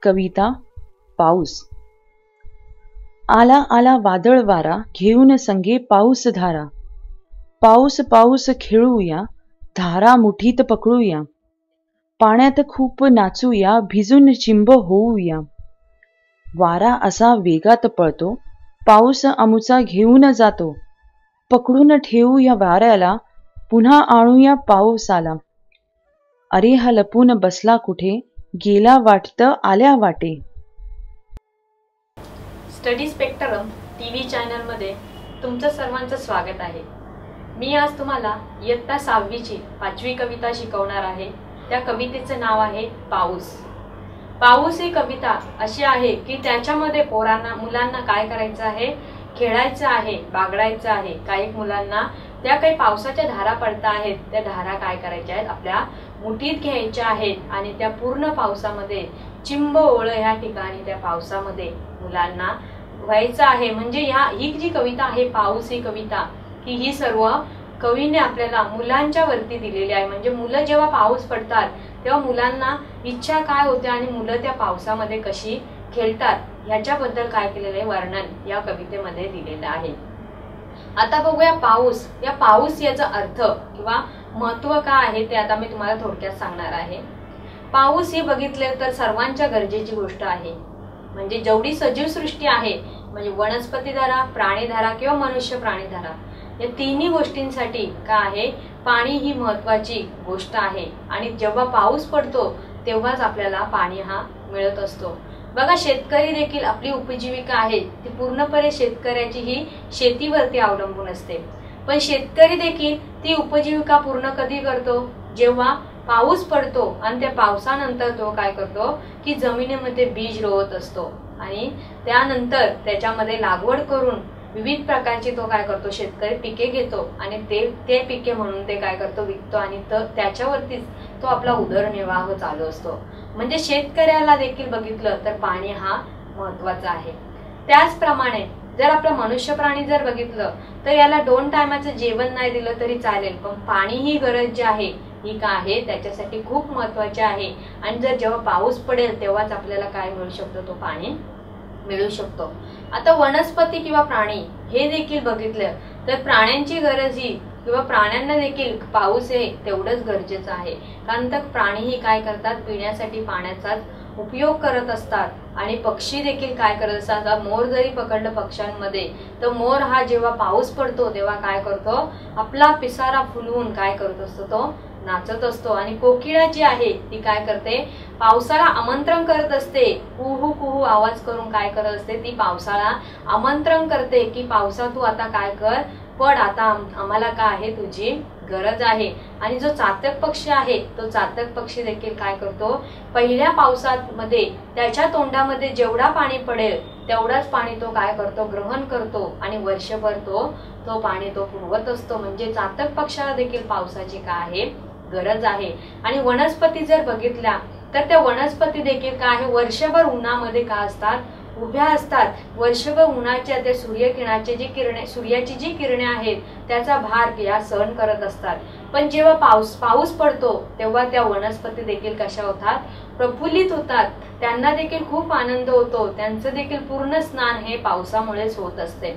कविता पाऊस. आला आला वादळ वारा, घेऊन संगे पाऊस धारा. पाऊस पाऊस खेळूया, धारा मुठीत पकडूया. पाण्यात खूप नाचूया, भिजून चिंब होऊया. वारा असा वेगात पळतो, पाऊस आमुचा घेऊन जातो. पकडून ठेवूया वाऱ्याला, पुन्हा आणूया पाऊसाला. अरे हा लपून बसला कुठे, गेला वाटतं आल्या वाटे. स्टडी स्पेक्ट्रम टीव्ही चॅनलमध्ये तुमचं सर्वांचं स्वागत आहे. मी आज तुम्हाला इयत्ता 6वीची 5वी कविता शिकवणार आहे. त्या कवितेचं नाव आहे पाऊस. पाऊस ही कविता अशी आहे की त्याच्यामध्ये मुलांना काय करायचं आहे, खेळायचं आहे, बागडायचं आहे. काही मुलांना त्या काही पावसाच्या धारा पडता आहेत, त्या धारा काय करायच्या आहेत, आपल्या मुठीत घ्यायच्या आहेत आणि त्या पूर्ण पावसामध्ये चिंब ओळ ह्या ठिकाणी त्या पावसामध्ये मुलांना व्हायचं आहे. म्हणजे ही जी कविता आहे पाऊस ही कविता ही सर्व कवीने आपल्याला मुलांच्या वरती दिलेली आहे. म्हणजे मुलं जेव्हा पाऊस पडतात तेव्हा मुलांना इच्छा काय होते आणि मुलं त्या पावसामध्ये कशी खेळतात ह्याच्याबद्दल काय केलेलं आहे वर्णन या कवितेमध्ये दिलेलं आहे. आता बघूया पाऊस. या पाऊस याचा अर्थ किंवा महत्व काय आहे ते आता मी तुम्हाला थोडक्यात सांगणार आहे. पाऊस हे बघितले तर सर्वांच्या गरजेची गोष्ट आहे. म्हणजे जेवढी सजीव सृष्टी आहे, म्हणजे वनस्पती धारा, प्राणी धारा किंवा मनुष्य प्राणी धारा, या तिन्ही गोष्टींसाठी काय आहे, पाणी ही महत्वाची गोष्ट आहे. आणि जेव्हा पाऊस पडतो तेव्हाच आपल्याला पाणी हा मिळत असतो. बघा, शेतकरी देखील आपली उपजीविका आहे ती पूर्णपणे शेतकऱ्याची ही शेतीवरती अवलंबून असते. पण शेतकरी देखील ती उपजीविका पूर्ण कधी करतो, जेव्हा पाऊस पडतो आणि त्या पावसानंतर तो काय करतो की जमिनीमध्ये बीज रोवत असतो आणि त्यानंतर त्याच्यामध्ये लागवड करून विविध प्रकारची तो काय करतो, शेतकरी पिके घेतो आणि ते पिके म्हणून ते काय करतो, विकतो आणि त्याच्यावरतीच तो आपला उदरनिर्वाह चालू असतो. म्हणजे शेतकऱ्याला देखील बघितलं तर पाणी हा महत्वाचा आहे. त्याचप्रमाणे जर आपला मनुष्य प्राणी जर बघितलं तर याला 2 टायमाचं जेवण नाही दिलं तरी चालेल, पण पाणी ही गरज जी आहे ही काय आहे त्याच्यासाठी खूप महत्वाची आहे. आणि जर जेव्हा पाऊस पडेल तेव्हाच आपल्याला काय मिळू शकतो, तो पाणी मिळू शकतो. आता वनस्पती किंवा प्राणी हे देखील बघितलं तर प्राण्यांची गरज ही किंवा प्राण्यांना देखील पाऊस हे तेवढंच गरजेचं आहे. कारण तर प्राणी ही काय करतात, पिण्यासाठी पाण्याचाच उपयोग करत असतात. आणि पक्षी देखील काय करत असतात, मोर जरी पकडलं पक्ष्यांमध्ये तर मोर हा जेव्हा पाऊस पडतो तेव्हा काय करतो, आपला पिसारा फुलवून काय करत असतो, तो नाचत असतो. आणि कोकिळा जी आहे ती काय करते, पावसाला आमंत्रण करत असते. कुहू कुहू आवाज करून काय करत असते, ती पावसाला आमंत्रण करते की पावसा तू आता काय कर, पड, आता आम्हाला काय आहे, तुझी गरज आहे. आणि जो चातक पक्षी आहे तो चातक पक्षी देखील काय करतो, पहिल्या पावसामध्ये त्याच्या तोंडामध्ये जेवढा पाणी पडेल तेवढाच पाणी तो काय करतो, ग्रहण करतो आणि वर्षभर तो पाणी तो पुरवत असतो. म्हणजे चातक पक्षाला देखील पावसाची काय आहे, गरज आहे. आणि वनस्पती जर बघितल्या तर त्या वनस्पती देखील काय आहे, वर्षभर उन्हामध्ये का असतात, उभ्या असतात. वर्षभर उन्हाच्या त्या सूर्याची जी किरणे आहेत त्याचा भार या सहन करत असतात. पण जेव्हा पाऊस पडतो तेव्हा त्या वनस्पती देखील कशा होतात, प्रफुल्लित होतात. त्यांना देखील खूप आनंद होतो. त्यांचं देखील पूर्ण स्नान हे पावसामुळेच होत असते.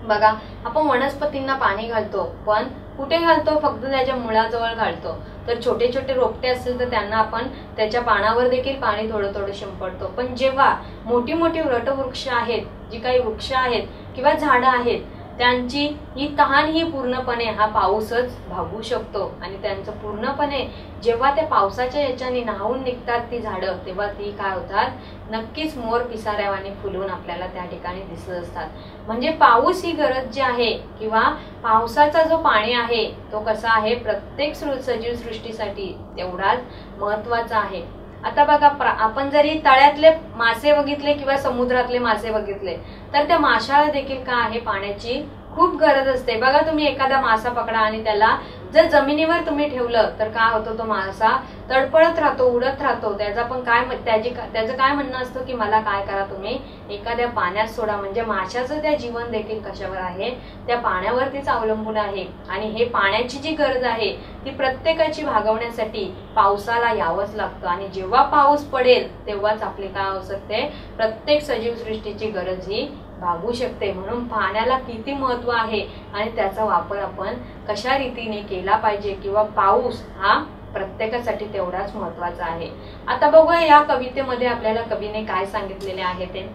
बघा, आपण वनस्पतींना पाणी घालतो, पण कुठे घालतो, फक्त त्याच्या मुळाजवळ घालतो. तर छोटे छोटे रोपटे असतील तर त्यांना आपण त्याच्या पानावर देखील पाणी थोडं थोडं शिंपडतो. पण जेव्हा मोठी मोठी वटवृक्ष आहेत, जी काही वृक्ष आहेत किंवा झाडं आहेत, त्यांची ही तहान ही पूर्णपणे हा पाऊसच भागवू शकतो. आणि त्यांचं पूर्णपणे जेव्हा त्या पावसाच्या याच्याने न्हावून निघतात ती झाडं, तेव्हा ती काय होतात, नक्कीच मोर पिसाऱ्यावाने फुलून आपल्याला त्या ठिकाणी दिसत असतात. म्हणजे पाऊस ही गरज जी आहे किंवा पावसाचा जो पाणी आहे तो कसा आहे, प्रत्येक सजीव सृष्टीसाठी तेवढाच महत्वाचा आहे. आता बघा, आपण जरी तळ्यातले मासे बघितले किंवा समुद्रातले मासे बघितले तर त्या माशाला देखील काय आहे, पाण्याची खूप गरज असते. बघा, तुम्ही एखादा मासा पकडा आणि त्याला जर जमिनीवर तुम्ही ठेवलं तर काय होतं, तो मासा तडपडत राहतो, उडत राहतो. त्याचं काय म्हणणं असतं की मला काय करा, तुम्ही एखाद्या पाण्यात सोडा. म्हणजे माशाचं त्या जीवन देखील कशावर आहे, त्या पाण्यावरतीच अवलंबून आहे. आणि हे पाण्याची जी गरज आहे ती प्रत्येकाची भागवण्यासाठी पावसाला यावंच लागतं. आणि जेव्हा पाऊस पडेल तेव्हाच आपले काय होऊ शकते, प्रत्येक सजीव सृष्टीची गरज ही भागू शकते. म्हणून पाण्याला किती महत्व आहे आणि त्याचा वापर आपण कशा रीतीने केला पाहिजे, किंवा पाऊस हा प्रत्येकासाठी तेवढाच महत्वाचा आहे. आता बघूया या कवितेमध्ये आपल्याला कवीने काय सांगितलेले आहे ते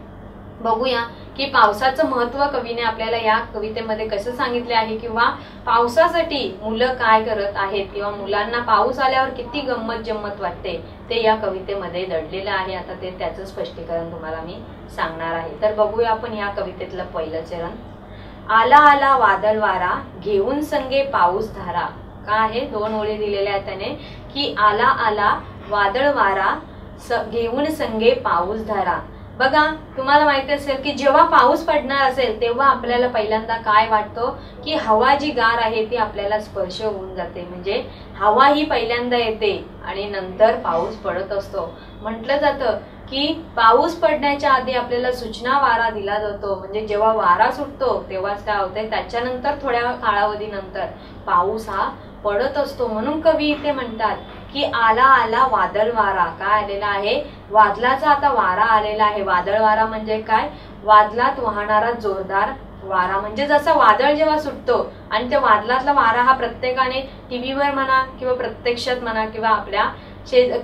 बघूया, की पावसाचं महत्व कवीने आपल्याला या कवितेमध्ये कसं सांगितले आहे, किंवा पावसासाठी मुलं काय करत आहेत, किंवा मुलांना पाऊस आल्यावर किती गंमत जम्मत वाटते ते या कवितेमध्ये दडलेलं आहे. आता ते त्याचं स्पष्टीकरण तुम्हाला मी सांगणार आहे. तर बघूया आपण या कवितेतलं पहिलं चरण. आला आला वादळ वारा, घेऊन संगे पाऊस धारा. काय आहे, 2 ओळी दिलेल्या आहेत त्याने, की आला आला वादळ वारा, घेऊन संगे पाऊस धारा. बघा, तुम्हाला माहिती असेल की जेव्हा पाऊस पडणार असेल तेव्हा आपल्याला पहिल्यांदा काय वाटतं, की हवा जी गार आहे ती आपल्याला स्पर्श होऊन जाते. म्हणजे हवा ही पहिल्यांदा येते आणि नंतर पाऊस पडत असतो. म्हटलं जातं की पाऊस पडण्याच्या आधी आपल्याला सूचना वारा दिला जातो. म्हणजे जेव्हा वारा सुटतो तेव्हाच काय होतंय, त्याच्यानंतर थोड्या कालावधीनंतर पाऊस हा पडत असतो. म्हणून कवी इथे म्हणतात की आला आला वादळ वारा. काय आलेला आहे, वादळाचा आता वारा आलेला आहे. वादळ वारा म्हणजे काय, वादळात वाहणारा जोरदार वारा. म्हणजे जसं वादळ जेव्हा सुटतो आणि त्या वादळातला वारा हा प्रत्येकाने टीव्हीवर म्हणा किंवा प्रत्यक्षात म्हणा किंवा आपल्या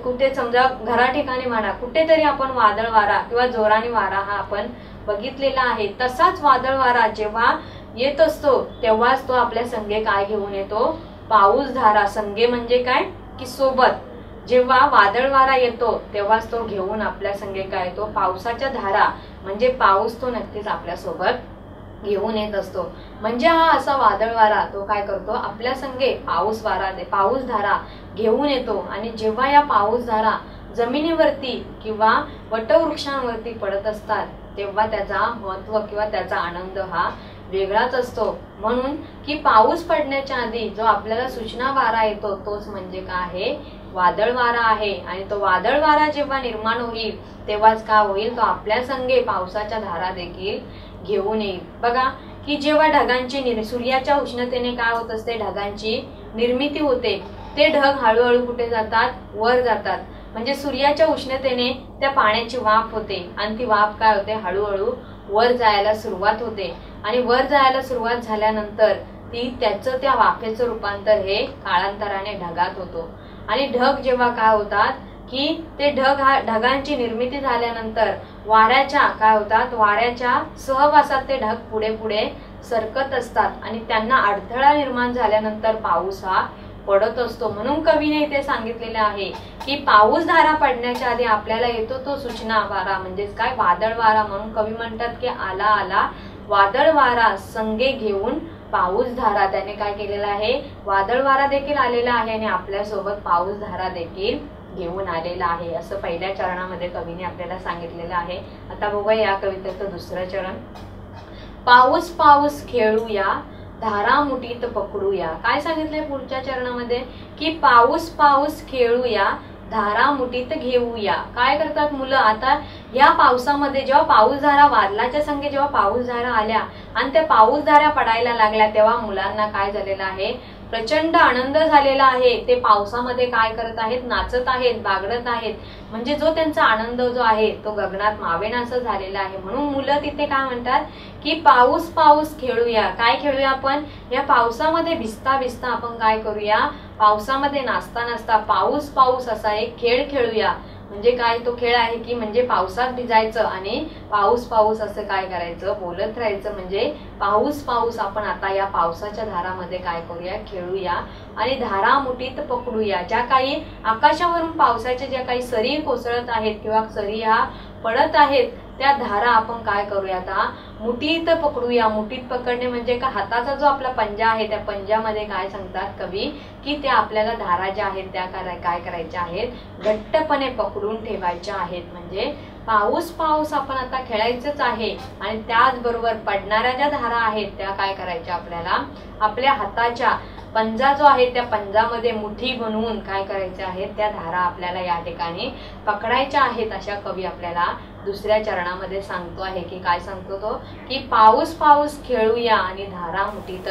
कुठे समजा घरा ठिकाणी म्हणा, कुठेतरी आपण वादळ वारा किंवा जोराने वारा हा आपण बघितलेला आहे. तसाच वादळ वारा जेव्हा येत असतो तेव्हाच तो आपल्या संगे काय घेऊन येतो, पाऊस धारा. संगे म्हणजे काय, की सोबत. जेव्हा वादळ वारा येतो तेव्हाच तो घेऊन आपल्या संगे काय येतो, पावसाच्या धारा. म्हणजे पाऊस तो नक्कीच आपल्या सोबत घेऊन येत असतो. म्हणजे हा असा वादळ वारा तो काय करतो, आपल्या संगे पाऊस धारा घेऊन येतो. आणि जेव्हा या पाऊस धारा जमिनीवरती किंवा वटवृक्षांवरती पडत असतात तेव्हा त्याचा महत्व किंवा त्याचा आनंद हा वेगळाच असतो. म्हणून की पाऊस पडण्याच्या आधी जो आपल्याला सूचना वारा येतो तोच म्हणजे काय आहे, वादळ वारा आहे. आणि तो वादळ वारा जेव्हा निर्माण होईल तेव्हाच काय होईल, तो आपल्या संगे पावसाच्या धारा देखील घेऊन येईल. बघा की जेव्हा ढगांची सूर्याच्या उष्णतेने काय होत असते, ढगांची निर्मिती होते. ते ढग हळूहळू कुठे जातात, वर जातात. म्हणजे सूर्याच्या उष्णतेने त्या पाण्याची वाफ होते आणि ती वाफ काय होते, हळूहळू वर जायला सुरुवात होते. आणि वर जायला सुरुवात झाल्यानंतर त्याचं त्या वाफेचं रूपांतर हे काळांतराने ढगात होतो. आणि ढग जेव्हा काय होतात, की ते ढगांची निर्मिती झाल्यानंतर वाऱ्याच्या काय होतात, वाऱ्याच्या सहवासात ते ढग पुढे पुढे सरकत असतात आणि त्यांना अडथळा निर्माण झाल्यानंतर पाऊस हा पडत असतो. म्हणून कवीने इथे सांगितलेले आहे की पाऊस धारा पडण्याच्या आधी आपल्याला येतो तो सूचना वारा म्हणजेच काय, वादळ वारा. म्हणून कवी म्हणतात की आला आला वादळ वारा, संगे घेऊन पाऊस धारा. त्याने काय केलेलं आहे, वादळ वारा देखील आलेला आहे आणि आपल्या सोबत पाऊस धारा देखील घेऊन आलेला आहे. असं पहिल्या चरणामध्ये कवीने आपल्याला सांगितलेलं आहे. आता बघूया या कवितेचं दुसरं चरण. पाऊस पाऊस खेळूया, धारा मुठीत पकडूया. काय सांगितलंय पुढच्या चरणामध्ये, की पाऊस पाऊस खेळूया, धारा मुठीत घेऊया. काय करतात मुलं, आता या पावसामध्ये जेव्हा पाऊस धारा वादळाच्या संगे जेव्हा पाऊस धारा आल्या आणि त्या पाऊस धारा पडायला लागल्या तेव्हा मुलांना काय झालेलं आहे, प्रचंड आनंद झालेला आहे. ते पावसामध्ये काय करत आहेत, नाचत आहेत, बागडत आहेत. म्हणजे जो त्यांचा आनंद जो आहे तो गगनात मावेनासा झालेला आहे. म्हणून मुलं तिथे काय म्हणतात की पाऊस पाऊस खेळूया. काय खेळूया आपण, या पावसामध्ये भिजता भिजता आपण काय करूया, पावसामध्ये नाचता नाचता पाऊस पाऊस असा एक खेळ खेळूया. म्हणजे काय तो खेळ आहे की म्हणजे पावसात भिजायचं आणि पाऊस पाऊस असं काय करायचं, बोलत राहायचं. म्हणजे पाऊस पाऊस आपण आता या पावसाच्या धारामध्ये काय करूया, खेळूया आणि धारा मुठीत पकडूया. ज्या काही आकाशावरून पावसाच्या ज्या काही सरी कोसळत आहेत किंवा सरी ह्या पडत आहेत त्या धारा आपण काय करूया, आता मुठीत पकडूया. मुठीत पकडणे म्हणजे का, हाताचा जो आपला पंजा आहे त्या पंजामध्ये काय सांगतात कवी, की त्या आपल्याला धारा ज्या आहेत त्या काय करायच्या आहेत, घट्टपणे पकडून ठेवायच्या आहेत. म्हणजे पाऊस पाऊस आपण आता खेळायचंच आहे आणि त्याचबरोबर पडणाऱ्या ज्या धारा आहेत त्या काय करायच्या, आपल्याला आपल्या हाताच्या पंजा जो आहे त्या पंजामध्ये मुठी बनवून काय करायचे आहेत, त्या धारा आपल्याला या ठिकाणी पकडायच्या आहेत, अशा कवी आपल्याला दुसऱ्या चरणामध्ये सांगतो आहे. की काय सांगतो तो, की पाऊस पाऊस खेळूया आणि धारा मुठीत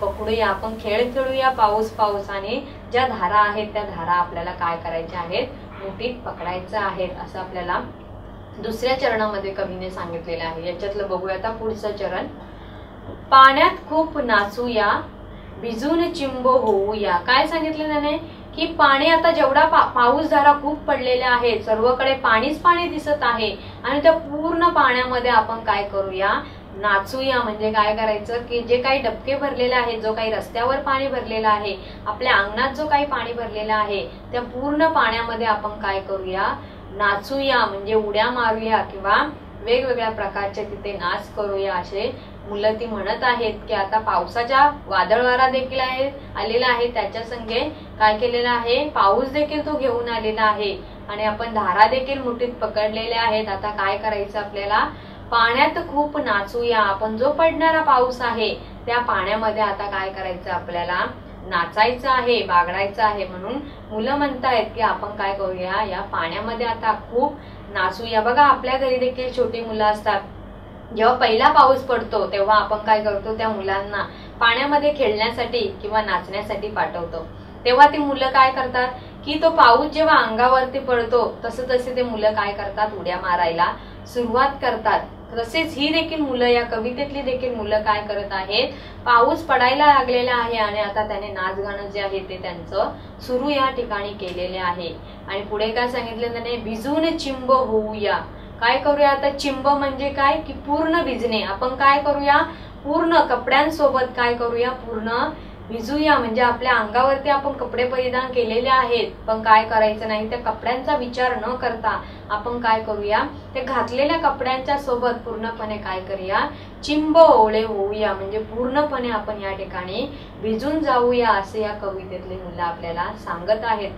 पकडूया. आपण खेळ खेळूया पाऊस पाऊस आणि ज्या धारा आहेत त्या धारा आपल्याला काय करायच्या आहेत, मुठीत पकडायच्या आहेत, असं आपल्याला दुसऱ्या चरणामध्ये कवीने सांगितलेलं आहे. याच्यातलं बघूया आता पुढचं चरण. पाण्यात खूप नाचूया भिजून चिंब होऊया. काय सांगितलं त्याने, की पाणी आता जेवढा पाऊस धारा खूप पडलेल्या आहेत, सर्वकडे पाणीच पाणी दिसत आहे आणि त्या पूर्ण पाण्यामध्ये आपण काय करूया, नाचूया. म्हणजे काय करायचं, की जे काही डबके भरलेले आहेत, जो काही रस्त्यावर पाणी भरलेलं आहे, आपल्या अंगणात जो काही पाणी भरलेलं आहे, त्या पूर्ण पाण्यामध्ये आपण काय करूया, नाचूया. म्हणजे उड्या मारूया किंवा वेगवेगळ्या प्रकारचे तिथे नाच करूया, असे मुलं ती म्हणत आहेत. की आता पावसाच्या वादळ वारा देखील आलेला आहे, त्याच्या संगे काय केलेलं आहे, पाऊस देखील तो घेऊन आलेला आहे आणि आपण धारा देखील मुठीत पकडलेल्या आहेत. आता काय करायचं आपल्याला, पाण्यात खूप नाचूया. आपण जो पडणारा पाऊस आहे त्या पाण्यामध्ये आता काय करायचं, आपल्याला नाचायचं आहे, बागडायचं आहे. म्हणून मुलं म्हणतायत की आपण काय करूया, या पाण्यामध्ये आता खूप नाचूया. बघा आपल्या घरी देखील छोटी मुलं असतात, जेव्हा पहिला पाऊस पडतो तेव्हा आपण काय करतो, त्या मुलांना पाण्यामध्ये खेळण्यासाठी किंवा नाचण्यासाठी पाठवतो. तेव्हा ती मुलं काय करतात, की तो पाऊस जेव्हा अंगावरती पडतो तसं तसे ते मुलं काय करतात, उड्या मारायला सुरुवात करतात. तसेच ही देखील मुलं, या कवितेतली देखील मुलं काय करत आहेत, पाऊस पडायला लागलेला आहे आणि आता त्याने नाच गाणं जे आहे ते त्यांचं सुरू या ठिकाणी केलेले आहे. आणि पुढे काय सांगितलं त्याने, भिजून चिंब होऊया. काय करूया आता, चिंब म्हणजे काय, की पूर्ण भिजणे. आपण काय करूया, पूर्ण कपड्यांसोबत काय करूया, पूर्ण भिजूया. म्हणजे आपल्या अंगावरती आपण कपडे परिधान केलेले आहेत, पण काय करायचं नाही, त्या कपड्यांचा विचार न करता आपण काय करूया, ते घातलेल्या कपड्यांच्या सोबत पूर्णपणे काय करूया, चिंब ओळे होऊया. म्हणजे पूर्णपणे आपण या ठिकाणी भिजून जाऊया, असे या कवितेतले मुलं आपल्याला सांगत आहेत.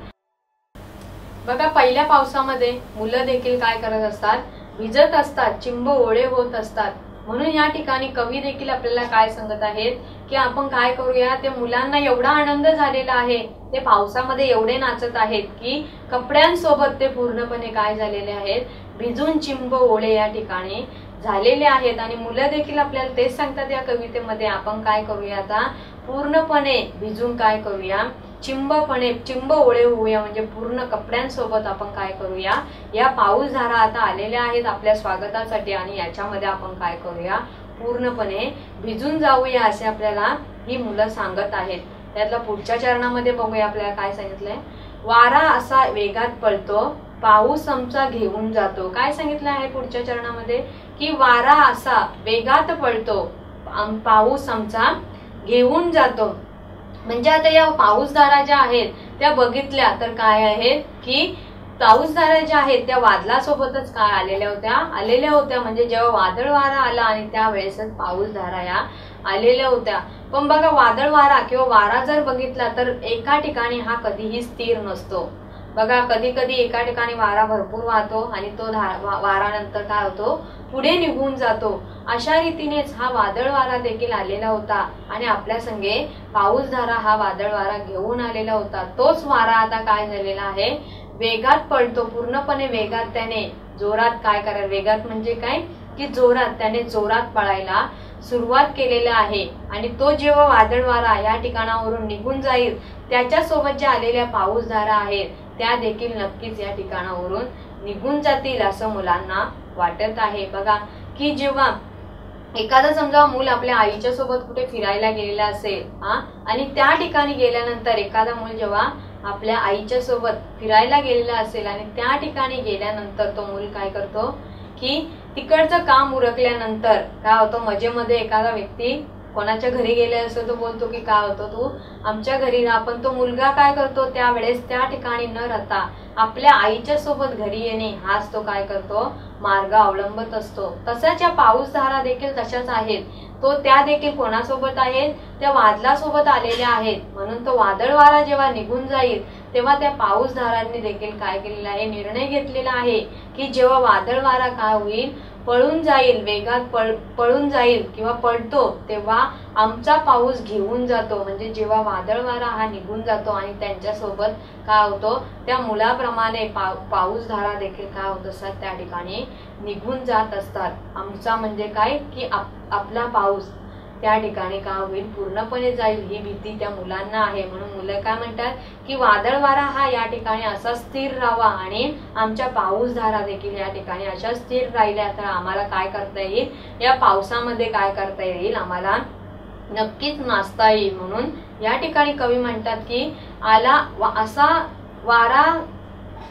बघा पहिल्या पावसामध्ये मुलं देखील काय करत असतात, भिजत असतात, चिंब ओळे होत असतात. म्हणून या ठिकाणी कवी देखील आपल्याला काय सांगत आहेत, की आपण काय करूया, ते मुलांना एवढा आनंद झालेला आहे, ते पावसामध्ये एवढे नाचत आहेत की कपड्यांसोबत ते पूर्णपणे काय झालेले आहेत, भिजून चिंब ओळे या ठिकाणी झालेले आहेत. आणि मुलं देखील आपल्याला तेच सांगतात या कवितेमध्ये, आपण काय करूया, आता पूर्णपणे भिजून काय करूया, चिंब ओळे होऊया. म्हणजे पूर्ण कपड्यांसोबत आपण काय करूया, या पाऊस धारा आता आलेल्या आहेत आपल्या स्वागतासाठी आणि याच्यामध्ये आपण काय करूया, पूर्णपणे भिजून जाऊया, असे आपल्याला ही मुलं सांगत आहेत. त्यातला पुढच्या चरणामध्ये बघूया आपल्याला काय सांगितलंय, वारा असा वेगात पळतो पाऊस आमचा घेऊन जातो. काय सांगितलं आहे पुढच्या चरणामध्ये, की वारा असा वेगात पळतो पाऊस आमचा घेऊन जातो. म्हणजे आता या पाऊसधारा ज्या आहेत त्या बघितल्या तर काय आहेत, की पाऊसधारा ज्या आहेत त्या वादळासोबतच काय आलेल्या होत्या. म्हणजे जेव्हा वादळ वारा आला आणि त्यावेळेसच पाऊसधारा या आलेल्या होत्या. पण बघा वादळ वारा किंवा वारा जर बघितला तर एका ठिकाणी हा कधीही स्थिर नसतो. बघा कधी कधी एका ठिकाणी वारा भरपूर वाहतो आणि तो वारा नंतर काय होतो, पुढे निघून जातो. अशा रीतीनेच हा वादळ वारा देखील आलेला होता आणि आपल्या संगे पाऊसधारा हा वादळ वारा घेऊन आलेला होता. तोच वारा आता काय झालेला आहे, वेगात पळतो. पूर्णपणे वेगात त्याने जोरात काय करायला, वेगात म्हणजे काय, की जोरात त्याने जोरात पळायला सुरुवात केलेला आहे. आणि तो जेव्हा वादळ वारा या ठिकाणावरून निघून जाईल त्याच्या सोबत ज्या आलेल्या पाऊसधारा आहेत त्या देखील नक्कीच या ठिकाणावरून निघून जातील असं मुलांना वाटत आहे. बघा की जेव्हा एखादा समजा मूल आपल्या आईच्या सोबत कुठे फिरायला गेलेला असेल आणि त्या ठिकाणी गेल्यानंतर एखादा मूल जेव्हा आपल्या आईच्या सोबत फिरायला गेलेला असेल आणि त्या ठिकाणी गेल्यानंतर तो मूल काय करतो, की तिकडचं काम उरकल्यानंतर काय होतं, मजेमध्ये एखादा व्यक्ती कोणाच्या घरी गेले असतो तो बोलतो की काय होतं, तू आमच्या घरी राहा. पण तो मुलगा काय करतो, त्यावेळेस त्या ठिकाणी न राहता आपल्या आईच्या सोबत घरी येणे हाच तो काय करतो, मार्ग अवलंबत असतो. तसाच या पाऊसधारा देखील तशाच आहेत. तो त्या देखील कोणासोबत आहेत, त्या वादळासोबत आलेल्या आहेत. म्हणून तो वादळ वारा जेव्हा निघून जाईल तेव्हा त्या पाऊसधारांनी देखील काय केलेलं आहे, निर्णय घेतलेला आहे की जेव्हा वादळ वारा काय होईल, पळून जाईल, वेगात पळून जाईल किंवा पळतो, तेव्हा आमचा पाऊस घेऊन जातो. म्हणजे जेव्हा वादळ वारा हा निघून जातो आणि त्यांच्यासोबत काय होतो, त्या मुलाप्रमाणे पाऊसधारा देखील काय होत असतात, त्या ठिकाणी निघून जात असतात. आमचा म्हणजे काय की आपला पाऊस त्या ठिकाणी काय होईल, पूर्णपणे जाईल, ही भीती त्या मुलांना आहे. म्हणून मुलं काय म्हणतात की वादळ वारा हा या ठिकाणी असा स्थिर राहावा आणि आमच्या पाऊसधारा देखील या ठिकाणी अशा स्थिर राहिल्या तर आम्हाला काय करता येईल, या पावसामध्ये काय करता येईल, आम्हाला नक्कीच नाचता येईल. म्हणून या ठिकाणी कवी म्हणतात की आला असा वारा,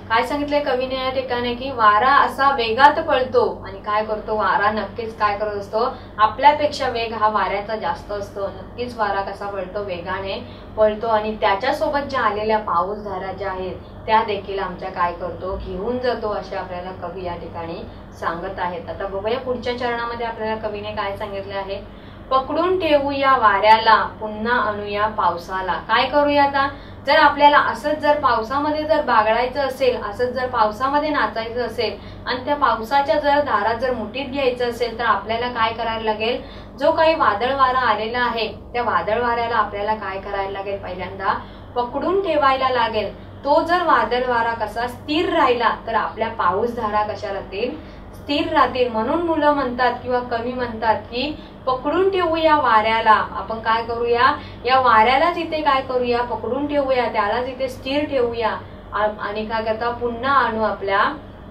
काय सांगितलंय कवीने या ठिकाणी की वारा असा वेगात पळतो आणि काय करतो, वारा नक्कीच काय करत असतो, आपल्यापेक्षा वेग हा वाऱ्याचा जास्त असतो. नक्कीच वारा कसा पळतो, वेगाने पळतो आणि त्याच्यासोबत ज्या आलेल्या पाऊसधारा ज्या आहेत त्या देखील आमच्या काय करतो, घेऊन जातो, असे आपल्याला कवी या ठिकाणी सांगत आहेत. आता बघूया पुढच्या चरणामध्ये आपल्याला कवीने काय सांगितले आहे. पकडून ठेवूया वाऱ्याला, पुन्हा आणूया पावसाला. काय करूया आता, जर आपल्याला असंच जर पावसामध्ये जर बागडायचं असेल, असंच जर पावसामध्ये नाचायचं असेल आणि त्या पावसाच्या जर धारा जर मुठीत घ्यायचं असेल, तर आपल्याला काय करायला लागेल, जो काही वादळ वारा आलेला आहे त्या वादळ वाऱ्याला आपल्याला काय करायला लागेल, पहिल्यांदा पकडून ठेवायला लागेल. तो जर वादळ वारा कसा स्थिर राहिला तर आपल्या पाऊसधारा कशा राहतील, स्थिर राहतील. म्हणून मुलं म्हणतात किंवा कवी म्हणतात की पकडून ठेवूया वाऱ्याला. आपण काय करूया, या वाऱ्यालाच इथे काय करूया, पकडून ठेवूया, त्यालाच इथे स्थिर ठेवूया आणि काय करता, पुन्हा आणू आपल्या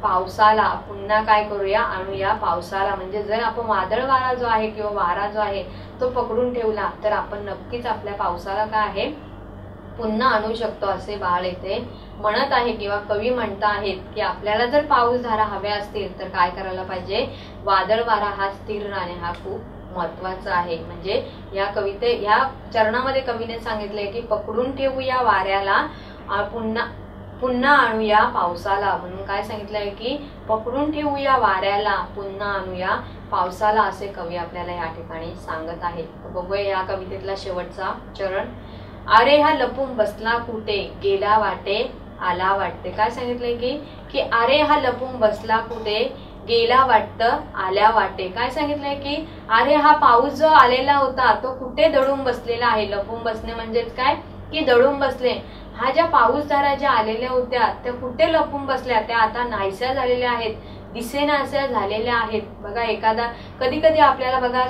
पावसाला. पुन्हा काय करूया, आणूया पावसाला. म्हणजे जर आपण वादळ वारा जो आहे किंवा वारा जो आहे तो पकडून ठेवला तर आपण नक्कीच आपल्या पावसाला काय आहे, पुन्हा आणू शकतो, असे बाळ येथे म्हणत आहे किंवा कवी म्हणता आहेत की आपल्याला जर पाऊसधारा हव्या असतील तर काय करायला पाहिजे, वादळ वारा हा स्थिर राहणे हा खूप महत्वाचा आहे. म्हणजे या या चरणामध्ये कवीने सांगितले की पकडून ठेवूया वाऱ्याला, पुन्हा आणूया पावसाला. म्हणून काय सांगितलंय की पकडून ठेवूया वाऱ्याला, पुन्हा आणूया पावसाला, असे कवी आपल्याला या ठिकाणी सांगत आहे. बघूया या कवितेतला शेवटचा चरण. अरे हा लपून बसला कुठे, गेला वाटे आला वाटते. काय सांगितलंय की अरे हा लपून बसला कुठे, गेला वाटतं आल्या वाटे. काय सांगितलंय की अरे हा पाऊस जो आलेला होता तो कुठे दडून बसलेला आहे. लपून बसणे म्हणजेच काय की दडून बसले. हा ज्या पाऊसधारा ज्या आलेल्या होत्या त्या कुठे लपून बसल्या, त्या आता नाहीशा झालेल्या आहेत, दिसेनाशा झालेल्या आहेत. बघा एखादा कधी कधी आपल्याला बघा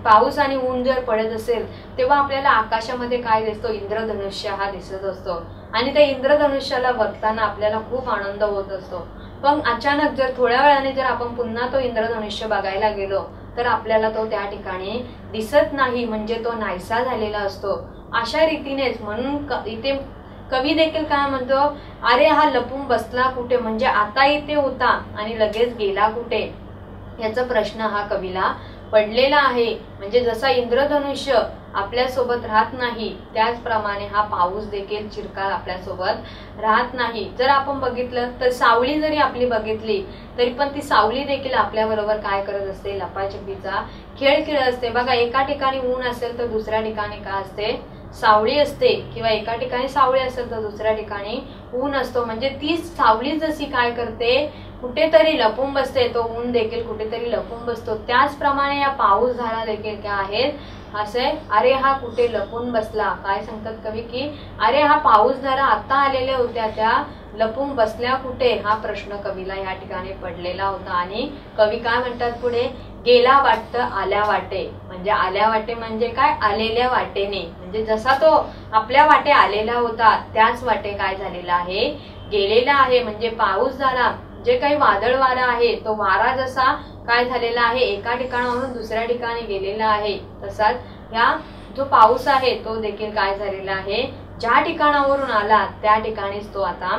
पाऊस आणि ऊन जर पडत असेल तेव्हा आपल्याला आकाशामध्ये काय दिसतो, इंद्रधनुष्य हा दिसत असतो आणि त्या इंद्रधनुष्याला बघताना आपल्याला खूप आनंद होत असतो. पण अचानक जर थोड्या वेळाने जर आपण पुन्हा तो इंद्रधनुष्य बघायला गेलो तर आपल्याला तो त्या ठिकाणी दिसत नाही, म्हणजे तो नाहीसा झालेला असतो. अशा रीतीनेच म्हणून इथे कवी देखील काय म्हणतो, अरे हा लपून बसला कुठे, म्हणजे आता इथे होता आणि लगेच गेला कुठे, याचा प्रश्न हा कवीला पडलेला आहे. म्हणजे जसा इंद्रधनुष्य आपल्यासोबत राहत नाही त्याचप्रमाणे हा पाऊस देखील चिरकाल आपल्यासोबत राहत नाही. जर आपण बघितलं तर सावली जरी आपली बघितली तरी पण ती सावली देखील आपल्या बरोबर काय करत असते, लपाछपीचा खेळ खेळत असते. बघा एका ठिकाणी ऊन असेल तर दुसऱ्या ठिकाणी काय असते, सावली असते, किंवा एका ठिकाणी सावली असेल तर दुसऱ्या ठिकाणी ऊन असतो. म्हणजे ती सावली जशी काय करते, कुठेतरी लपून बसते, तो ऊन देखील कुठेतरी लपून बसतो. त्याचप्रमाणे या पाऊसधारा देखील काय आहेत, असे अरे हा कुठे लपून बसला. काय सांगतात कवी की अरे हा पाऊसधारा आता आलेल्या होत्या त्या लपून बसल्या कुठे, हा प्रश्न कवीला या ठिकाणी पडलेला होता. आणि कवी काय म्हणतात पुढे, गेला वाटतं आल्या वाटे. म्हणजे आल्या वाटे म्हणजे काय, आलेल्या वाटेने. म्हणजे जसा तो आपल्या वाटे आलेला होता त्याच वाटे काय झालेला आहे, गेलेला आहे. म्हणजे पाऊसधारा जे काही वादळ वारा आहे तो वारा जसा काय झालेला आहे, एका ठिकाणावरून दुसऱ्या ठिकाणी गेलेला आहे, तसाच ह्या जो पाऊस आहे तो देखील काय झालेला आहे, ज्या ठिकाणावरून आला त्या ठिकाणीच तो आता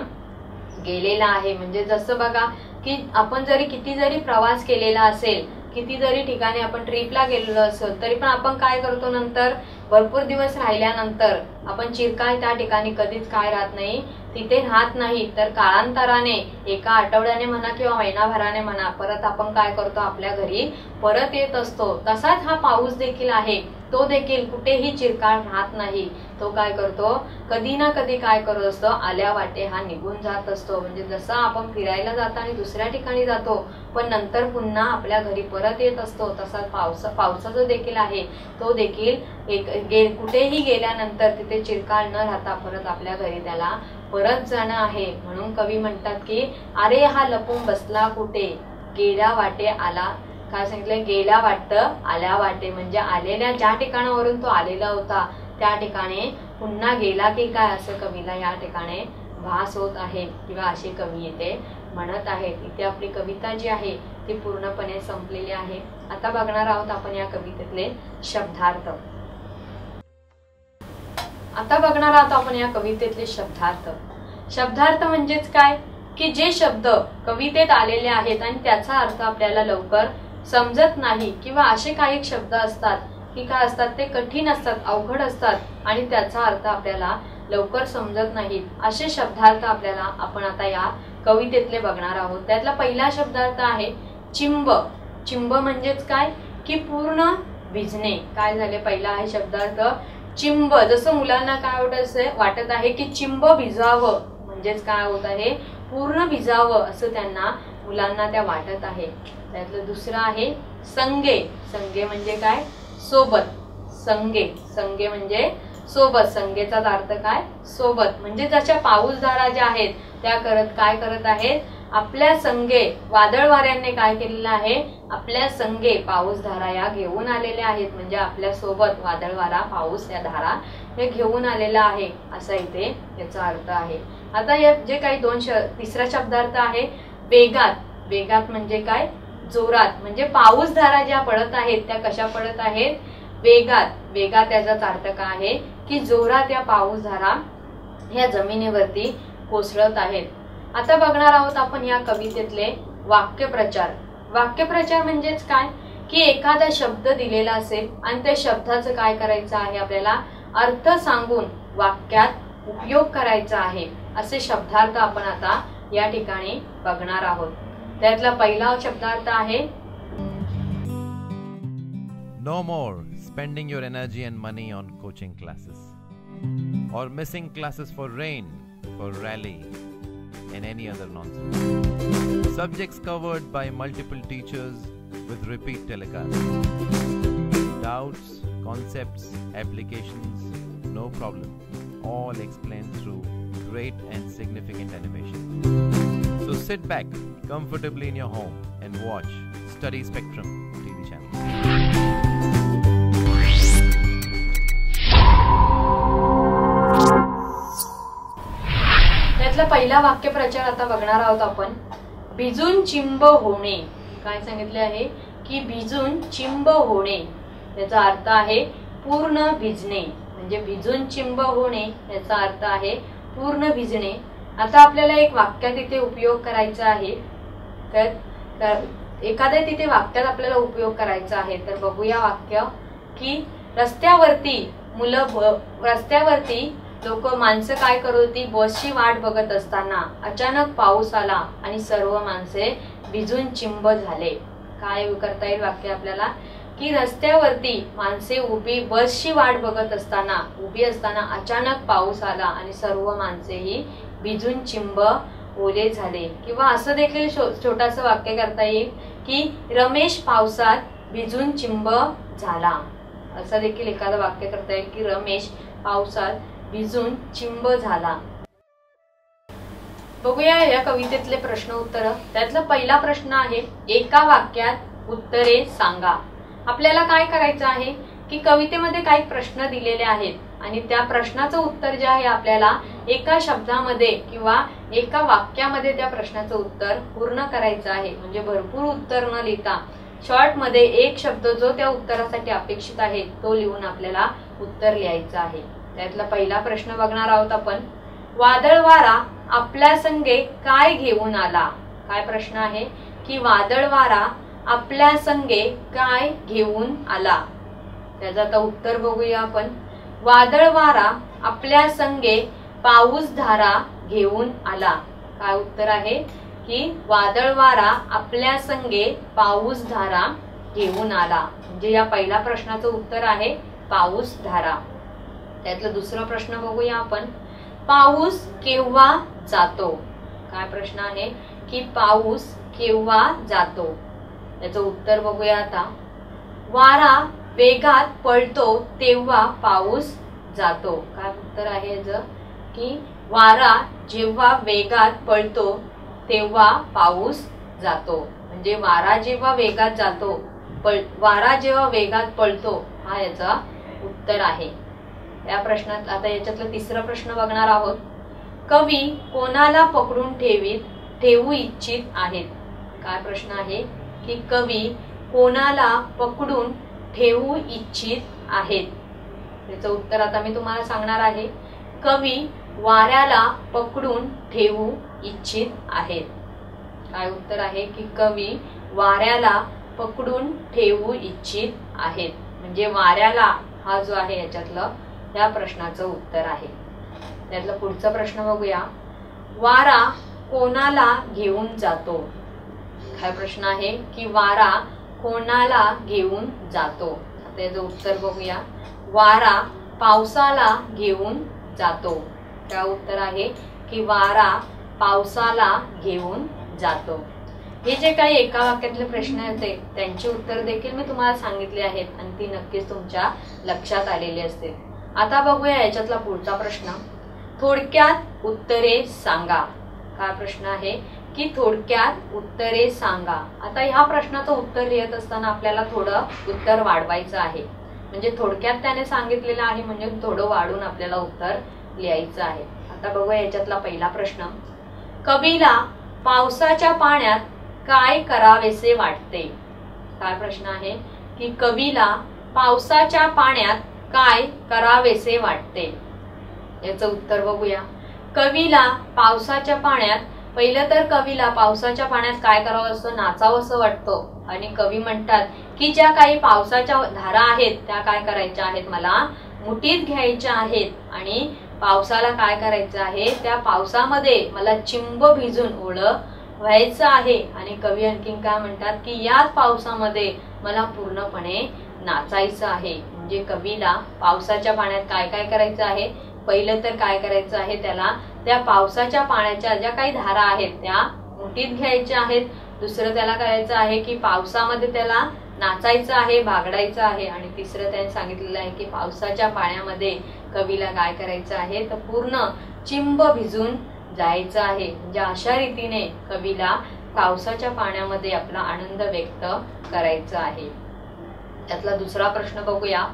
गेलेला आहे. म्हणजे जसं बघा की आपण जरी किती जरी प्रवास केलेला असेल, किती जरी ठिकाणी आपण ट्रिपला गेलेलो असेल तरी पण आपण काय करतो, नंतर भरपूर दिवस राहिल्यानंतर आपण चिरकाल त्या ठिकाणी कधीच काय राहत नाही, तिथे राहत नाही. तर काळांतराने एका आठवड्याने म्हणा किंवा महिनाभराने म्हणा परत आपण काय करतो, आपल्या घरी परत येत असतो. तसाच हा पाऊस देखील आहे. तो देखील कुठेही चिरकाळ राहत नाही. तो काय करतो, कधी ना कधी काय करत असतो, आल्या वाटे हा निघून जात असतो. म्हणजे जसं आपण फिरायला जातो आणि दुसऱ्या ठिकाणी जातो पण नंतर पुन्हा आपल्या घरी परत येत असतो, तसा पावसाचा देखील आहे. तो देखील कुठेही गेल्यानंतर तिथे चिरकाळ न राहता परत आपल्या घरी त्याला परत जाणं आहे. म्हणून कवी म्हणतात की अरे हा लपून बसला कुठे, गेल्या वाटे आला. काय सांगितलं, गेल्या वाटतं आल्या वाटे. म्हणजे आलेल्या ज्या ठिकाणावरून तो आलेला होता त्या ठिकाणी पुन्हा गेला की काय, असं कवीला या ठिकाणी भास होत आहे किंवा असे कवी इथे म्हणत आहेत. इथे आपली कविता जी आहे ती पूर्णपणे संपलेली आहे. आता बघणार आहोत आपण या कवितेतले शब्दार्थ. शब्दार्थ म्हणजेच काय की जे शब्द कवितेत आलेले आहेत आणि त्याचा अर्थ आपल्याला लवकर समजत नाही किंवा असे काही शब्द असतात की काय असतात, ते कठीण असतात, अवघड असतात आणि त्याचा अर्थ आपल्याला लवकर समजत नाही. असे शब्दार्थ आपल्याला आपण आता या कवितेतले बघणार आहोत. त्यातला पहिला शब्दार्थ आहे चिंब. चिंब म्हणजेच काय की पूर्ण भिजणे. काय झाले, पहिला आहे शब्दार्थ चिंब. जसं मुलांना काय वाटत आहे की चिंब भिजावं, म्हणजेच काय होत आहे, पूर्ण भिजावं असं त्यांना मुलांना त्या वाटत आहे. त्यातलं दुसरं आहे संगे. संगे म्हणजे काय, सोबत. संगे म्हणजे सोबत. संगेचा अर्थ काय, सोबत. म्हणजे जशा पाऊसधारा ज्या आहेत त्या काय करत आहेत, आपल्या संगे वादळ वाऱ्यांनी काय केलेलं आहे, आपल्या संगे पाऊसधारा या घेऊन आलेल्या आहेत. म्हणजे आपल्या सोबत वादळ वारा पाऊस या धारा हे घेऊन आलेला आहे, असा इथे याचा अर्थ आहे. आता या जे काही तिसरा शब्दार्थ आहे वेगात. वेगात म्हणजे काय, जोरात. म्हणजे पाऊसधारा ज्या पडत आहेत त्या कशा पडत आहेत, वेगात. वेगात याचा अर्थ काय आहे की जोरात या पाऊसधारा या जमिनीवरती कोसळत आहेत. आता बघणार आहोत आपण या कवितेतले वाक्यप्रचार. वाक्यप्रचार म्हणजेच काय की एखादा शब्द दिलेला असेल आणि त्या शब्दाचं काय करायचं आहे, आपल्याला अर्थ सांगून वाक्यात उपयोग करायचा आहे. असे शब्दार्थ आपण आता या ठिकाणी बघणार आहोत. त्यातला पहिला शब्दार्थ आहे No more spending your energy and money on coaching classes or missing classes for rain, for rally and any other nonsense. Subjects covered by multiple teachers with repeat telecasts. Doubts, concepts, applications, no problem. All explained through great and significant animation. So sit back comfortably in your home and watch Study Spectrum TV channel. त्यातला पहिला वाक्यप्रचार आता बघणार आहोत आपण. भिजून चिंब होणे. काय सांगितले आहे की भिजून चिंब होणे. त्याचा अर्थ आहे पूर्ण भिजणे. म्हणजे भिजून चिंब होणे याचा अर्थ आहे पूर्ण भिजणे. आता आपल्याला एक वाक्यात इथे उपयोग करायचा आहे. तर एखाद्या तिथे वाक्यात आपल्याला उपयोग करायचा आहे. तर बघूया वाक्य की रस्त्यावरती लोक माणसं काय करत होती, बसची वाट बघत असताना अचानक पाऊस आला आणि सर्व माणसे भिजून चिंब झाले. काय करता येईल वाक्य आपल्याला की रस्त्यावरती माणसे बसची वाट बघत असताना उभी असताना अचानक पाऊस आला आणि सर्व माणसेही भिजून चिंब ओले झाले. किंवा असं देखील छोटासा वाक्य करता येईल की रमेश पावसात भिजून चिंब झाला. असं देखील एखादं वाक्य करता येईल की रमेश पावसात भिजून चिंब झाला. बघूया या कवितेतले प्रश्न उत्तर. त्यातला पहिला प्रश्न आहे एका वाक्यात उत्तरे सांगा. आपल्याला काय करायचं आहे की कवितेमध्ये काही प्रश्न दिलेले आहेत आणि त्या प्रश्नाचं उत्तर जे आहे आपल्याला एका शब्दामध्ये किंवा एका वाक्यामध्ये त्या प्रश्नाचं उत्तर पूर्ण करायचं आहे. म्हणजे भरपूर उत्तर न लिहिता शॉर्ट मध्ये एक शब्द जो त्या उत्तरासाठी अपेक्षित आहे तो लिहून आपल्याला उत्तर लिहायचं आहे. त्यातला पहिला प्रश्न बघणार आहोत आपण. वादळ वारा आपल्या संगे काय घेऊन आला. काय प्रश्न आहे की वादळ वारा आपल्या संगे काय घेऊन आला. त्याचं आता उत्तर बघूया आपण. वादळ वारा आपल्या संगे पाऊस धारा घेऊन आला. काय उत्तर आहे की वादळ वारा आपल्या संगे पाऊस धारा घेऊन आला. म्हणजे या पहिल्या प्रश्नाचं उत्तर आहे पाऊस धारा. त्यातला दुसरा प्रश्न बघूया आपण. पाऊस केव्हा जातो? काय प्रश्न आहे की पाऊस केव्हा जातो? याचं उत्तर बघूया आता. वारा वेगात पळतो तेव्हा पाऊस जातो. काय उत्तर आहे याचं की वारा जेव्हा वेगात पळतो तेव्हा पाऊस जातो. म्हणजे वारा जेव्हा वेगात जातो, वारा जेव्हा वेगात पळतो, हा याचा उत्तर आहे. या प्रश्नात आता याच्यातला तिसरा प्रश्न बघणार आहोत. कवी कोणाला पकडून ठेवू इच्छित आहेत? काय प्रश्न आहे की कवी कोणाला पकडून ठेवू इच्छित आहेत? याचं उत्तर आता मी तुम्हाला सांगणार आहे. कवी वाऱ्याला पकडून ठेवू इच्छित आहेत. काय उत्तर आहे की कवी वाऱ्याला पकडून ठेवू इच्छित आहेत. म्हणजे वाऱ्याला हा जो आहे याच्यातलं या प्रश्नाचं उत्तर आहे. त्यातला पुढचा प्रश्न बघूया. वारा कोणाला घेऊन जातो? काय प्रश्न आहे की वारा कोणाला घेऊन जातो? आता याचं उत्तर बघूया. वारा पावसाला घेऊन जातो. त्या उत्तर आहे की वारा पावसाला घेऊन जातो. हे जे काही एका वाक्यातले प्रश्न होते त्यांची उत्तर देखील मी तुम्हाला सांगितले आहेत आणि ती नक्कीच तुमच्या लक्षात आलेली असतील. आता बघूया याच्यातला पुढचा प्रश्न. थोडक्यात उत्तरे सांगा. काय प्रश्न आहे की थोडक्यात उत्तरे सांगा. आता ह्या प्रश्नाचं उत्तर लिहित असताना आपल्याला थोडं उत्तर वाढवायचं आहे. म्हणजे थोडक्यात त्याने सांगितलेलं आहे म्हणजे थोडं वाढून आपल्याला उत्तर लिहायचं आहे. आता बघूया याच्यातला पहिला प्रश्न. कवीला पावसाच्या पाण्यात काय करावेसे वाटते? काय प्रश्न आहे की कवीला पावसाच्या पाण्यात काय करावेसे वाटते? याचं उत्तर बघूया. कवीला पावसाच्या पाण्यात, पहिलं तर कवीला पावसाच्या पाण्यात काय करावं असं नाचावं असं वाटतं. आणि कवी म्हणतात की ज्या काही पावसाच्या धारा आहेत त्या काय करायच्या आहेत, मला मुठीत घ्यायच्या आहेत आणि पावसाला काय करायचं आहे, त्या पावसामध्ये मला चिंब भिजून ओलं व्हायचं आहे. आणि कवी आणखीन काय म्हणतात की याच पावसामध्ये मला पूर्णपणे नाचायचं आहे. म्हणजे कवीला पावसाच्या पाण्यात काय काय करायचं आहे, पहिलं तर काय करायचं आहे, त्याला त्या पावसाच्या पाण्याच्या ज्या काही धारा आहेत त्या मुठीत घ्यायच्या आहेत. दुसरं त्याला करायचं आहे की पावसामध्ये त्याला नाचायचं आहे, भागडायचं आहे. आणि तिसरं त्याने सांगितलेलं आहे की पावसाच्या पाण्यामध्ये कवीला काय करायचं आहे, तर पूर्ण चिंब भिजून जायचं आहे. म्हणजे अशा रीतीने कवीला पावसाच्या पाण्यामध्ये आपला आनंद व्यक्त करायचा आहे. त्यातला दुसरा प्रश्न बघूया.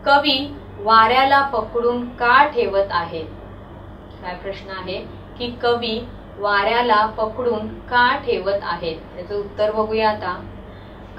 कवी वाऱ्याला पकडून का ठेवत आहेत? काय प्रश्न आहे की कवी वाऱ्याला पकडून का ठेवत आहेत? याचं उत्तर बघूया आता.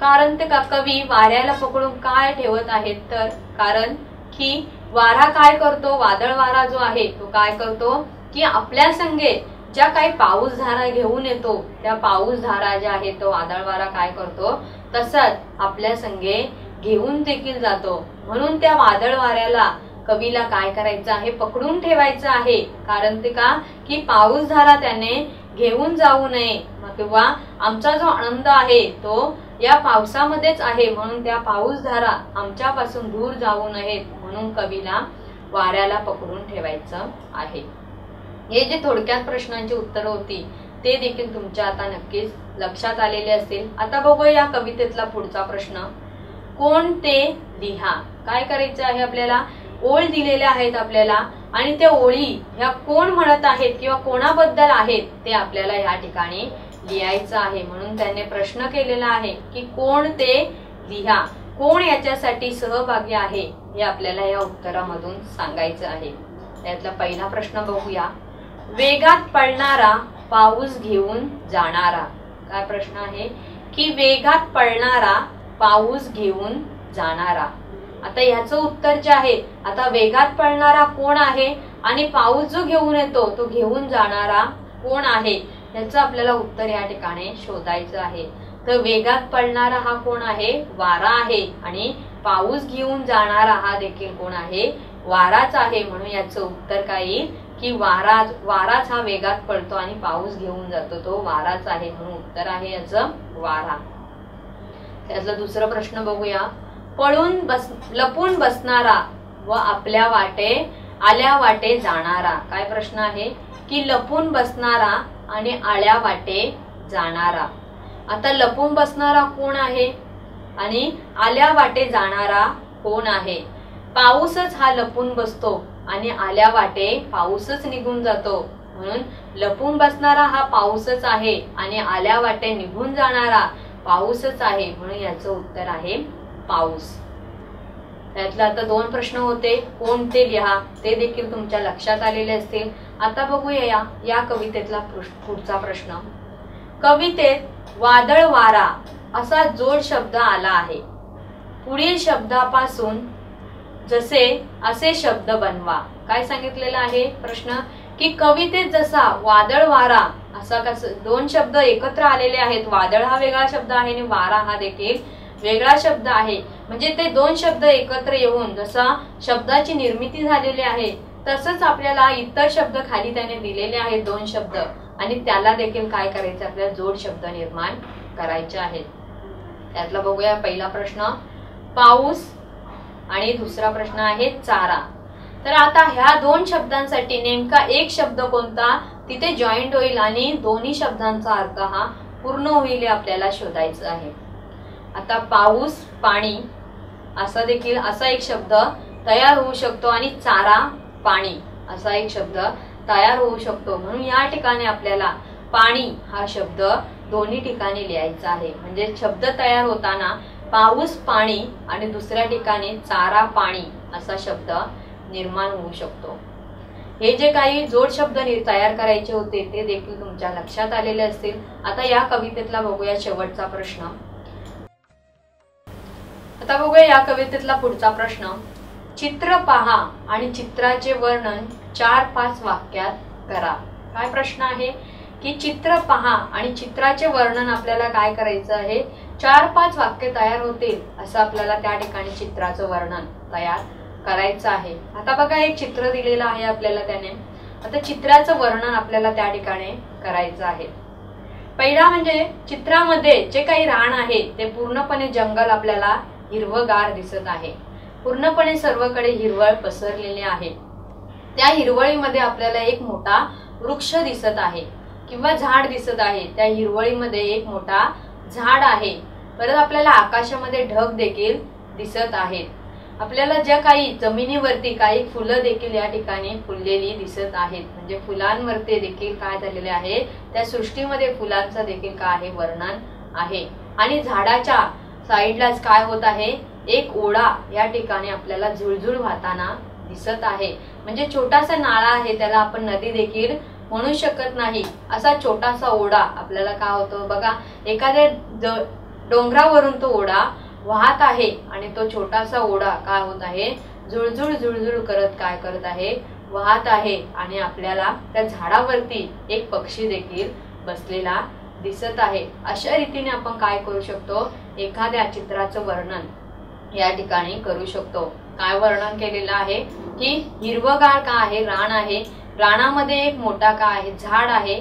कारण ते कवी वाऱ्याला पकडून काय ठेवत आहेत, तर कारण की वारा काय करतो, वादळ वारा जो आहे तो काय करतो की आपल्या संगे ज्या काही पाऊस धारा घेऊन येतो, त्या पाऊस धारा ज्या आहेत तो वादळ वारा काय करतो, तसंच आपल्या संगे घेऊन देखील जातो. म्हणून त्या वादळ वाऱ्याला कवीला काय करायचं आहे, पकडून ठेवायचं आहे. कारण ते का की पाऊस धारा त्याने घेऊन जाऊ नये किंवा आमचा जो आनंद आहे तो या पावसामध्येच आहे, म्हणून त्या पाऊस धारा आमच्यापासून दूर जाऊ नयेत म्हणून कवीला वाऱ्याला पकडून ठेवायचं आहे. हे जे थोडक्यात प्रश्नांची उत्तरं होती ते देखील तुमच्या आता नक्कीच लक्षात आलेले असतील. आता बघूया या कवितेतला पुढचा प्रश्न. कोणते लिहा. काय करायचं आहे, आपल्याला ओळ दिलेल्या आहेत आपल्याला आणि त्या ओळी ह्या कोण म्हणत आहेत किंवा कोणाबद्दल आहेत ते आपल्याला या ठिकाणी लिहायचं आहे. म्हणून त्याने प्रश्न केलेला आहे की कोण ते लिहा. कोण याच्यासाठी सहभागी आहे हे आपल्याला या उत्तरामधून सांगायचं आहे. त्यातला पहिला प्रश्न बघूया. वेगात पडणारा पाऊस घेऊन जाणारा. काय प्रश्न आहे की वेगात पडणारा पाऊस घेऊन जाणारा. आता याचं उत्तर जे आहे, आता वेगात पडणारा कोण आहे आणि पाऊस जो घेऊन येतो तो घेऊन जाणारा कोण आहे याचं आपल्याला उत्तर या ठिकाणी शोधायचं आहे. तर वेगात पडणारा हा कोण आहे, वारा आहे. आणि पाऊस घेऊन जाणारा हा देखील कोण आहे, वाराच आहे. म्हणून याचं उत्तर काय येईल की वाराच हा वेगात पडतो आणि पाऊस घेऊन जातो तो वाराच आहे. म्हणून उत्तर आहे याचं वारा. त्यातला दुसरा प्रश्न बघूया. लपून बसणारा व आपल्या वाटे आल्या वाटे जाणारा. काय प्रश्न आहे की लपून बसणारा आणि आल्या वाटे जाणारा. आता लपून बसणारा कोण आहे आणि आल्या वाटे जाणारा कोण आहे? पाऊसच हा लपून बसतो आणि आल्या वाटे पाऊसच निघून जातो. म्हणून लपून बसणारा हा पाऊसच आहे आणि आल्या वाटे निघून जाणारा पाऊसच आहे. म्हणून याचं उत्तर आहे पाऊस. त्यातले आता 2 प्रश्न होते, कोणते लिहा ते देखील तुमच्या लक्षात आलेले असतील. आता बघूया या कवितेतला पुढचा प्रश्न. कवितेत वादळ वारा असा जोड शब्द आला आहे. पुढील शब्दापासून जसे असे शब्द बनवा. काय सांगितलेलं आहे प्रश्न की कवितेत जसा वादळ वारा असा 2 शब्द एकत्र आलेले आहेत. वादळ हा वेगळा शब्द आहे आणि वारा हा देखील वेगळा शब्द आहे. म्हणजे ते 2 शब्द एकत्र येऊन जसा शब्दाची निर्मिती झालेली आहे तसंच आपल्याला इतर शब्द खाली त्याने दिलेले आहेत 2 शब्द आणि त्याला देखील काय करायचं आपल्याला जोड शब्द निर्माण करायचे आहेत. त्यातला बघूया पहिला प्रश्न पाऊस आणि दुसरा प्रश्न आहे चारा. तर आता ह्या 2 शब्दांसाठी नेमका एक शब्द कोणता तिथे जॉईंट होईल आणि दोन्ही शब्दांचा अर्थ हा पूर्ण होईल हे आपल्याला शोधायचं आहे. आता पाऊस पाणी असा एक शब्द तयार होऊ शकतो आणि चारा पाणी असा एक शब्द तयार होऊ शकतो. म्हणून या ठिकाणी आपल्याला पाणी हा शब्द दोन्ही ठिकाणी लिहायचा आहे. म्हणजे शब्द तयार होताना पाऊस पाणी आणि दुसऱ्या ठिकाणी चारा पाणी असा शब्द निर्माण होऊ शकतो. हे जे काही जोड शब्द तयार करायचे होते ते देखील तुमच्या लक्षात आलेले असतील. आता या कवितेतला बघूया शेवटचा प्रश्न. आता बघूया या कवितेतला पुढचा प्रश्न. चित्र पहा आणि चित्राचे वर्णन 4-5 वाक्यात करा. काय प्रश्न आहे की चित्र पहा आणि चित्राचे वर्णन आपल्याला काय करायचं आहे 4-5 वाक्य तयार होतील असं आपल्याला त्या ठिकाणी चित्राचं वर्णन तयार करायचं आहे. आता बघा एक चित्र दिलेलं आहे आपल्याला त्याने. आता चित्राचं वर्णन आपल्याला त्या ठिकाणी करायचं आहे. पहिला म्हणजे चित्रामध्ये जे काही रान आहे ते पूर्णपणे जंगल आपल्याला हिरवगार दिसत आहे. पूर्णपणे सर्वकडे हिरवळ पसरलेली आहे. त्या हिरवळीमध्ये आपल्याला एक मोठा वृक्ष दिसत आहे किंवा झाड दिसत आहे. त्या हिरवळीमध्ये एक मोठा झाड आहे. परत आपल्याला आकाशामध्ये ढग देखील दिसत आहेत. आपल्याला ज्या काही जमिनीवरती काही फुलं देखील या ठिकाणी फुललेली दिसत आहेत. म्हणजे फुलांवरती देखील काय झालेले आहे त्या सृष्टीमध्ये फुलांचं देखील काय आहे वर्णन आहे. आणि झाडाच्या साईडलाच काय होत आहे एक ओढा या ठिकाणी आपल्याला झुळझुळ वाहताना दिसत आहे. म्हणजे छोटासा नाळा आहे त्याला आपण नदी देखील म्हणू शकत नाही. असा छोटासा ओढा आपल्याला काय होतो बघा एखाद्या डोंगरावरून तो ओढा वाहत आहे आणि तो छोटासा ओढा काय होत आहे झुळझुळ झुळझुळ करत काय करत आहे वाहत आहे. आणि आपल्याला त्या झाडावरती एक पक्षी देखील बसलेला दिसत आहे. अशा रीतीने आपण काय करू शकतो एखाद्या चित्राचं वर्णन या ठिकाणी करू शकतो. काय वर्णन केलेलं आहे की हिरवगार का आहे रान आहे. रानामध्ये एक मोठा काय आहे झाड आहे.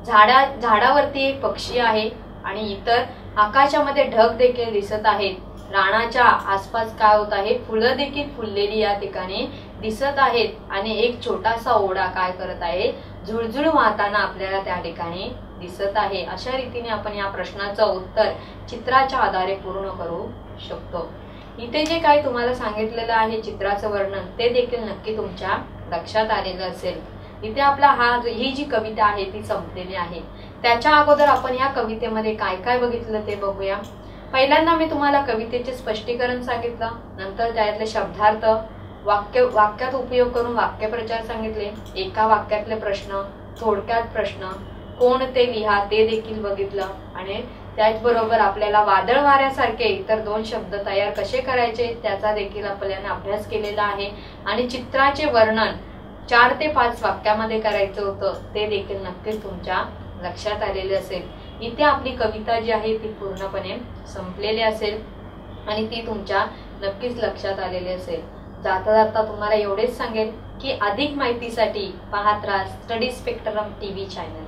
झाडावरती एक पक्षी आहे आणि इतर आकाशामध्ये ढग देखील दिसत आहेत. रानाच्या आसपास काय होत आहे फुलं देखील फुललेली या ठिकाणी दिसत आहेत. आणि एक छोटासा ओढा काय करत आहे झुळझुळ वाहताना आपल्याला त्या ठिकाणी दिसत आहे. अशा रीतीने आपण या प्रश्नाचं उत्तर चित्राच्या आधारे पूर्ण करू शकतो. इथे जे काही तुम्हाला सांगितलेलं आहे चित्राचं वर्णन ते देखील नक्की तुमच्या लक्षात आलेलं असेल. इथे आपला ही जी कविता आहे ती संपलेली आहे. त्याच्या अगोदर आपण या कवितेमध्ये काय काय बघितलं ते बघूया. पहिल्यांदा मी तुम्हाला कवितेचे स्पष्टीकरण सांगितलं. नंतर त्यातले शब्दार्थ वाक्यात उपयोग करून वाक्यप्रचार सांगितले. एका वाक्यातले प्रश्न थोडक्यात प्रश्न कोण ते लिहा ते देखील बघितलं. आणि त्याचबरोबर आपल्याला वादळ वाऱ्यासारखे इतर 2 शब्द तयार कसे करायचे त्याचा देखील आपल्याला अभ्यास केलेला आहे. आणि चित्राचे वर्णन 4 ते 5 वाक्यामध्ये करायचं होतं ते देखील नक्कीच तुमच्या लक्षात आलेले असेल. इथे आपली कविता जी आहे ती पूर्णपणे संपलेली असेल आणि ती तुमच्या नक्कीच लक्षात आलेली असेल. जाता जाता तुम्हाला एवढेच सांगेल की अधिक माहितीसाठी पाहत राहा स्टडी स्पेक्ट्रम टीव्ही चॅनल.